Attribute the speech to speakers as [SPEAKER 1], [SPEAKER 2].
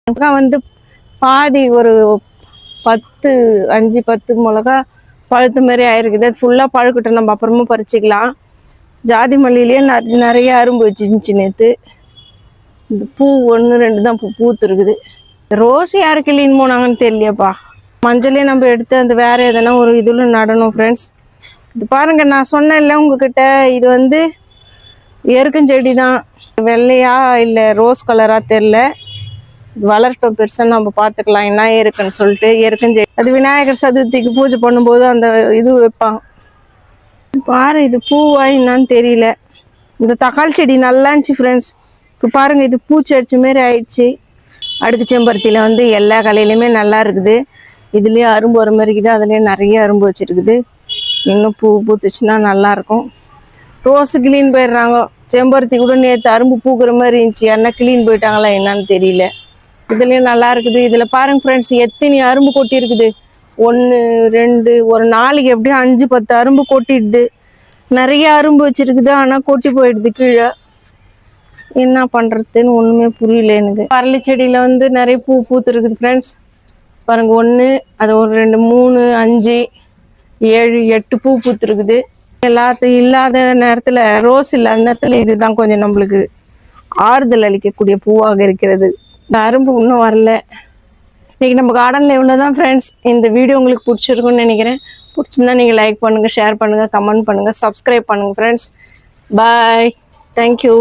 [SPEAKER 1] வந்து பாதி ஒரு 10 5 10 மிளகா பழுத்த மாதிரி ஆயிருக்குது. அது ஃபுல்லாக பழுக்கட்டும், நம்ம அப்புறமா பறிச்சிக்கலாம். ஜாதி மல்லியிலேயே நிறைய அரும்பு வச்சுருந்துச்சு நேற்று. இந்த பூ 1 2 தான் பூத்து இருக்குது. ரோஸ் யாரு கிளீன் போனாங்கன்னு தெரியலையப்பா. மஞ்சளே நம்ம எடுத்து அந்த வேற எதனா ஒரு இதில் நடணும் ஃப்ரெண்ட்ஸ். இது பாருங்க, நான் சொன்னேன்ல உங்ககிட்ட, இது வந்து எருக்கஞ்செடி தான். வெள்ளையா இல்லை ரோஸ் கலரா தெரில. வளரட்டும், பெருசாக நம்ம பார்த்துக்கலாம் என்ன இருக்குன்னு சொல்லிட்டு. எருக்கஞ்செடி அது விநாயகர் சதுர்த்திக்கு பூஜை பண்ணும்போது அந்த இது வைப்பாங்க பாரு. இது பூவா என்னான்னு தெரியல. இந்த தக்காளி செடி நல்லா இருந்துச்சு ஃப்ரெண்ட்ஸ். இப்போ பாருங்க, இது பூச்சி அடிச்ச மாரி ஆயிடுச்சு. அடுக்கு செம்பருத்தியில் வந்து எல்லா கலையிலுமே நல்லா இருக்குது. இதுலேயும் அரும்பு வர மாதிரி இருக்குது. அதுலேயும் நிறைய அரும்பு வச்சுருக்குது. இன்னும் பூ பூத்துச்சுன்னா நல்லாயிருக்கும். ரோஸு கிளீன் போயிடுறாங்க. செம்பருத்தி கூட நேற்று அரும்பு பூக்குற மாதிரி இருந்துச்சு. என்ன கிளீன் போயிட்டாங்களா என்னன்னு தெரியல. இதுலேயும் நல்லா இருக்குது. இதில் பாருங்க ஃப்ரெண்ட்ஸ், எத்தனை அரும்பு கொட்டி இருக்குது. 1 2 ஒரு நாளைக்கு எப்படியும் 5 10 அரும்பு கொட்டிடுது. நிறைய அரும்பு வச்சுருக்குது, ஆனால் கொட்டி போயிடுது கீழே. என்ன பண்ணுறதுன்னு ஒன்றுமே புரியல எனக்கு. அரளி செடியில் வந்து நிறைய பூ பூத்துருக்குது ஃப்ரெண்ட்ஸ். பாருங்க, 1 அது ஒரு 2 3 5 7 8 பூ பூத்துருக்குது. எல்லாத்தையும் இல்லாத நேரத்தில், ரோஸ் இல்லாத நேரத்தில் இதுதான் கொஞ்சம் நம்மளுக்கு ஆறுதல் அளிக்கக்கூடிய பூவாக இருக்கிறது. இந்த அரும்பு இன்னும் வரல. இன்றைக்கி நம்ம கார்டனில் இவ்வளோதான் ஃப்ரெண்ட்ஸ். இந்த வீடியோ உங்களுக்கு பிடிச்சிருக்குன்னு நினைக்கிறேன். பிடிச்சிருந்தா நீங்கள் லைக் பண்ணுங்கள், ஷேர் பண்ணுங்கள், கமெண்ட் பண்ணுங்கள், சப்ஸ்கிரைப் பண்ணுங்கள் ஃப்ரெண்ட்ஸ். பாய், தேங்க்யூ.